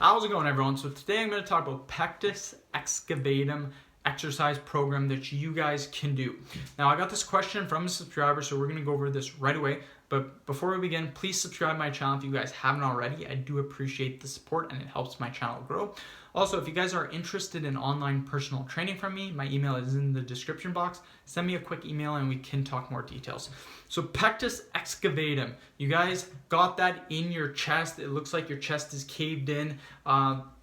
How's it going, everyone? So today I'm going to talk about pectus excavatum exercise program that you guys can do. Now I got this question from a subscriber, so we're going to go over this right away. But before we begin, please subscribe to my channel if you guys haven't already. I do appreciate the support and it helps my channel grow. Also, if you guys are interested in online personal training from me, my email is in the description box. Send me a quick email and we can talk more details. So pectus excavatum, you guys got that in your chest. It looks like your chest is caved in.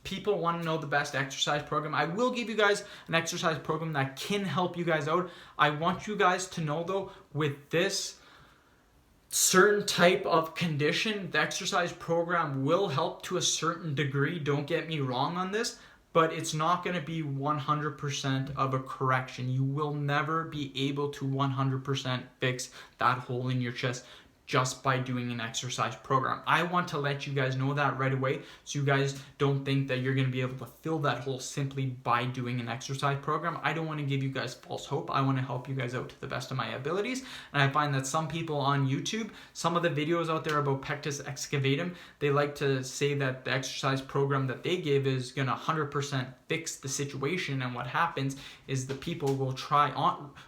People want to know the best exercise program. I will give you guys an exercise program that can help you guys out. I want you guys to know though, with this certain type of condition, the exercise program will help to a certain degree. Don't get me wrong on this, but it's not going to be 100% of a correction. You will never be able to 100% fix that hole in your chest just by doing an exercise program. I want to let you guys know that right away, so you guys don't think that you're going to be able to fill that hole simply by doing an exercise program. I don't want to give you guys false hope. I want to help you guys out to the best of my abilities. And I find that some people on YouTube, some of the videos out there about pectus excavatum, they like to say that the exercise program that they give is going to 100% fix the situation. And what happens is the people will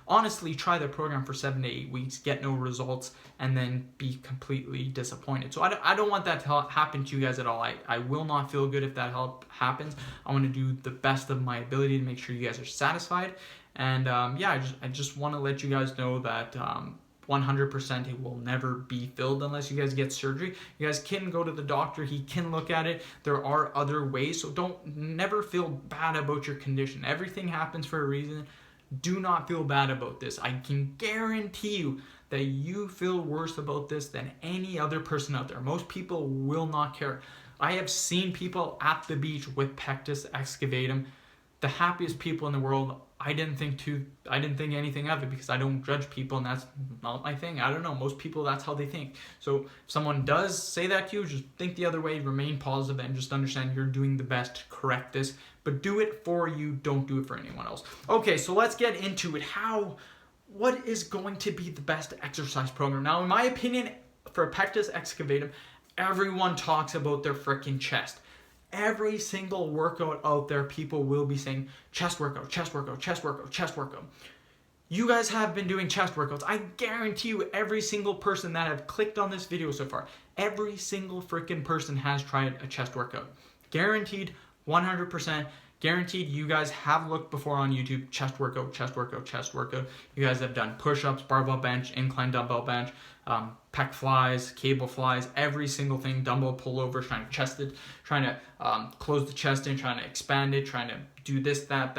honestly try the program for 7 to 8 weeks, get no results, and then be completely disappointed. So I don't want that to happen to you guys at all. I will not feel good if that happens. I want to do the best of my ability to make sure you guys are satisfied. And yeah, I just want to let you guys know that 100% it will never be filled unless you guys get surgery. You guys can go to the doctor. He can look at it. There are other ways. So never feel bad about your condition. Everything happens for a reason. Do not feel bad about this. I can guarantee you that you feel worse about this than any other person out there. Most people will not care. I have seen people at the beach with pectus excavatum, the happiest people in the world. I didn't think anything of it because I don't judge people, and that's not my thing. I don't know. Most people, that's how they think. So if someone does say that to you, just think the other way, remain positive, and just understand you're doing the best to correct this. But do it for you. Don't do it for anyone else. Okay, so let's get into it. What is going to be the best exercise program? Now, in my opinion, for pectus excavatum, everyone talks about their freaking chest. Every single workout out there, people will be saying chest workout, chest workout, chest workout, chest workout. You guys have been doing chest workouts. I guarantee you every single person that have clicked on this video so far, every single freaking person has tried a chest workout. Guaranteed, 100%. Guaranteed, you guys have looked before on YouTube, chest workout, chest workout, chest workout. You guys have done push-ups, barbell bench, incline dumbbell bench, pec flies, cable flies, every single thing, dumbbell pullovers, trying to chest it, trying to close the chest in, trying to expand it, trying to do this, that.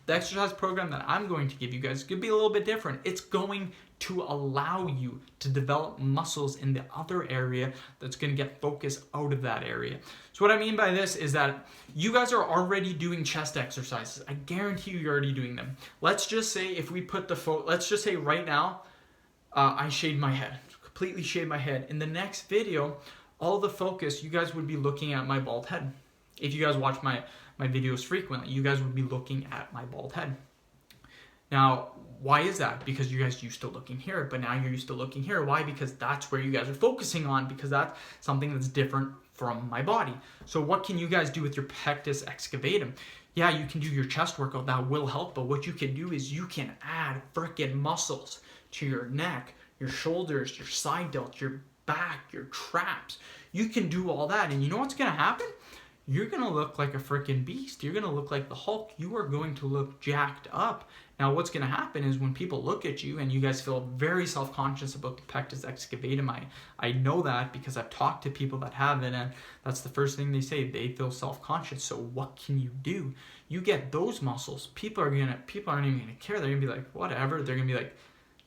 The exercise program that I'm going to give you guys could be a little bit different. It's going to allow you to develop muscles in the other area that's going to get focus out of that area. So what I mean by this is that you guys are already doing chest exercises. I guarantee you're already doing them. Let's just say if we put let's just say right now, I shaved my head, completely shaved my head. In the next video, all the focus, you guys would be looking at my bald head. If you guys watch my videos frequently, you guys would be looking at my bald head. Now, why is that? Because you guys used to looking here, but now you're used to looking here. Why? Because that's where you guys are focusing on, because that's something that's different from my body. So what can you guys do with your pectus excavatum? Yeah, you can do your chest workout. That will help, but what you can do is you can add freaking muscles to your neck, your shoulders, your side delts, your back, your traps. You can do all that, and you know what's going to happen? You're going to look like a freaking beast. You're going to look like the Hulk. You are going to look jacked up. Now, what's going to happen is when people look at you and you guys feel very self-conscious about the pectus excavatum, I know that because I've talked to people that have it, and that's the first thing they say. They feel self-conscious. So what can you do? You get those muscles. People aren't even going to care. They're going to be like, whatever. They're going to be like,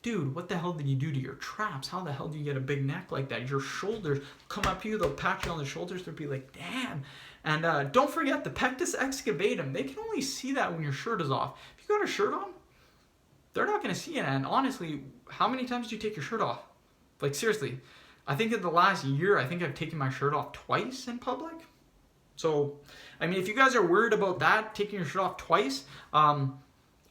dude, what the hell did you do to your traps? How the hell do you get a big neck like that? Your shoulders come up to you. They'll pat you on the shoulders. They'll be like, damn. And don't forget the pectus excavatum. They can only see that when your shirt is off. If you got a shirt on, they're not going to see it. And honestly, how many times do you take your shirt off? Like, seriously, I think in the last year, I think I've taken my shirt off twice in public. So, I mean, if you guys are worried about that, taking your shirt off twice,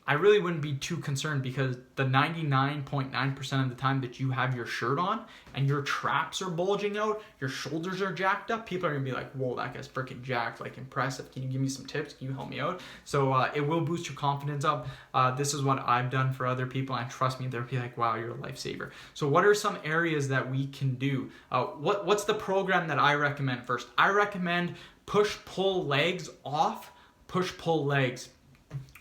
I really wouldn't be too concerned, because the 99.9% of the time that you have your shirt on and your traps are bulging out, your shoulders are jacked up, people are going to be like, whoa, that guy's freaking jacked, like impressive. Can you give me some tips? Can you help me out? So it will boost your confidence up. This is what I've done for other people, and trust me, they'll be like, wow, you're a lifesaver. So what are some areas that we can do? What's the program that I recommend first? I recommend push-pull legs off, push-pull legs.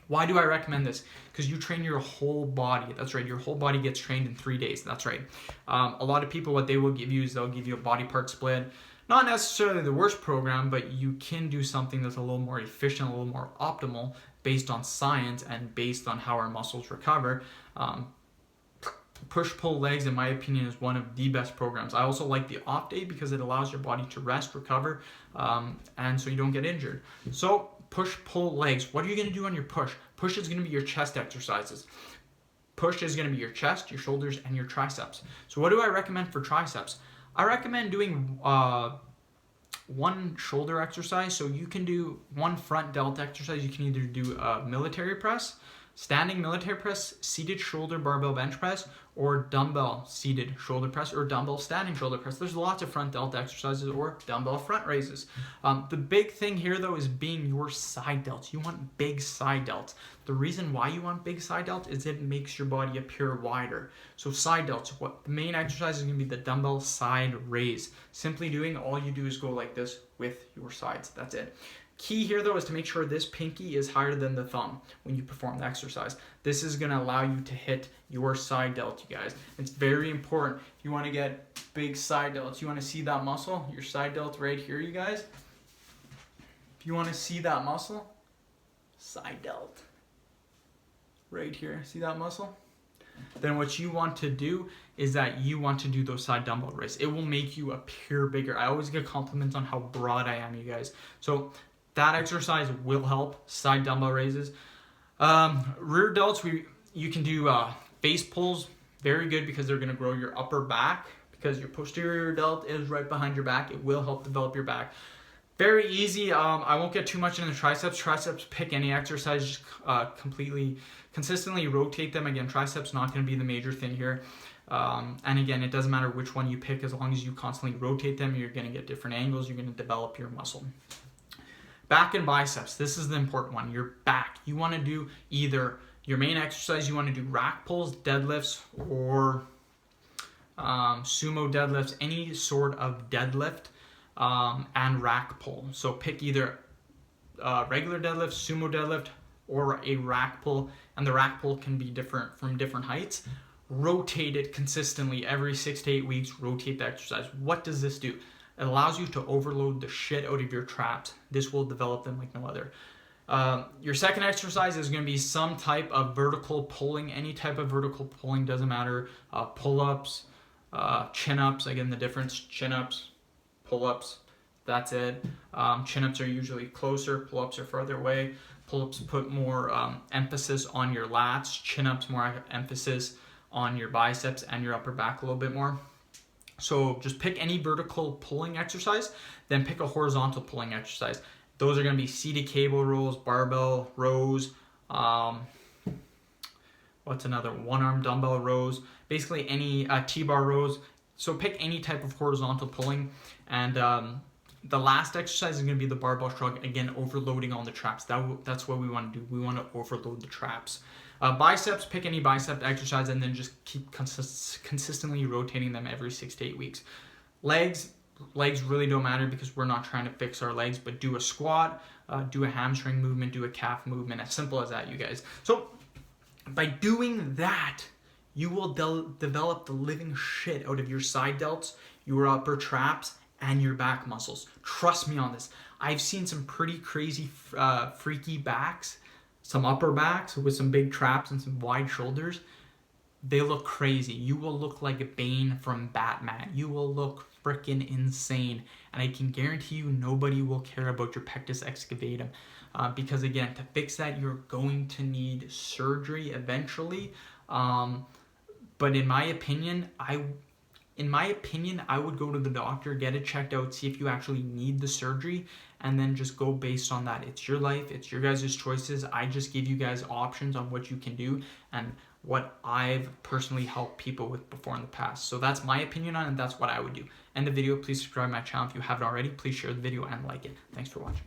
Why do I recommend this? Because you train your whole body. That's right. Your whole body gets trained in 3 days. That's right. A lot of people, what they will give you is they'll give you a body part split. Not necessarily the worst program, but you can do something that's a little more efficient, a little more optimal based on science and based on how our muscles recover. Push-pull legs, in my opinion, is one of the best programs. I also like the off day because it allows your body to rest, recover, and so you don't get injured. So push-pull legs. What are you going to do on your push? Push is going to be your chest exercises. Push is going to be your chest, your shoulders, and your triceps. So what do I recommend for triceps? I recommend doing one shoulder exercise. So you can do one front delt exercise. You can either do a military press, standing military press, seated shoulder barbell bench press, or dumbbell seated shoulder press, or dumbbell standing shoulder press. There's lots of front delt exercises, or dumbbell front raises. The big thing here though is being your side delts. You want big side delts. The reason why you want big side delts is it makes your body appear wider. So side delts, what the main exercise is going to be the dumbbell side raise. Simply doing, all you do is go like this with your sides. That's it. Key here though is to make sure this pinky is higher than the thumb when you perform the exercise. This is going to allow you to hit your side delt, you guys. It's very important. If you want to get big side delts, you want to see that muscle, your side delt right here, you guys. If you want to see that muscle, side delt right here, see that muscle? Then what you want to do is that you want to do those side dumbbell raises. It will make you appear bigger. I always get compliments on how broad I am, you guys. So that exercise will help. Side dumbbell raises. Rear delts, you can do face pulls. Very good because they're going to grow your upper back, because your posterior delt is right behind your back. It will help develop your back. Very easy. I won't get too much into triceps. Triceps, pick any exercise, just consistently rotate them. Again, triceps not going to be the major thing here. And again, it doesn't matter which one you pick, as long as you constantly rotate them, you're going to get different angles. You're going to develop your muscle. Back and biceps. This is the important one. Your back. You want to do either your main exercise, you want to do rack pulls, deadlifts, or sumo deadlifts, any sort of deadlift, and rack pull. So pick either regular deadlift, sumo deadlift, or a rack pull, and the rack pull can be different from different heights. Rotate it consistently every 6 to 8 weeks. Rotate the exercise. What does this do? It allows you to overload the shit out of your traps. This will develop them like no other. Your second exercise is going to be some type of vertical pulling. Any type of vertical pulling, doesn't matter. Pull-ups, chin-ups. Again, the difference, chin-ups, pull-ups, that's it. Chin-ups are usually closer. Pull-ups are further away. Pull-ups put more emphasis on your lats. Chin-ups more emphasis on your biceps and your upper back a little bit more. So just pick any vertical pulling exercise, then pick a horizontal pulling exercise. Those are going to be seated cable rows, barbell rows, what's another? One-arm dumbbell rows, basically any T-bar rows. So pick any type of horizontal pulling. And the last exercise is going to be the barbell shrug, again, overloading on the traps. That's what we want to do. We want to overload the traps. Biceps, pick any bicep exercise and then just keep consistently rotating them every 6 to 8 weeks. Legs really don't matter because we're not trying to fix our legs, but do a squat, do a hamstring movement, do a calf movement, as simple as that, you guys. So by doing that, you will develop the living shit out of your side delts, your upper traps, and your back muscles. Trust me on this. I've seen some pretty crazy, freaky backs, some upper backs with some big traps and some wide shoulders. They look crazy. You will look like Bane from Batman. You will look freaking insane. And I can guarantee you nobody will care about your pectus excavatum. Because again, to fix that, you're going to need surgery eventually. But in my opinion, in my opinion, I would go to the doctor, get it checked out, see if you actually need the surgery, and then just go based on that. It's your life, it's your guys' choices. I just give you guys options on what you can do and what I've personally helped people with before in the past. So that's my opinion on it, and that's what I would do. End the video. Please subscribe to my channel if you haven't already. Please share the video and like it. Thanks for watching.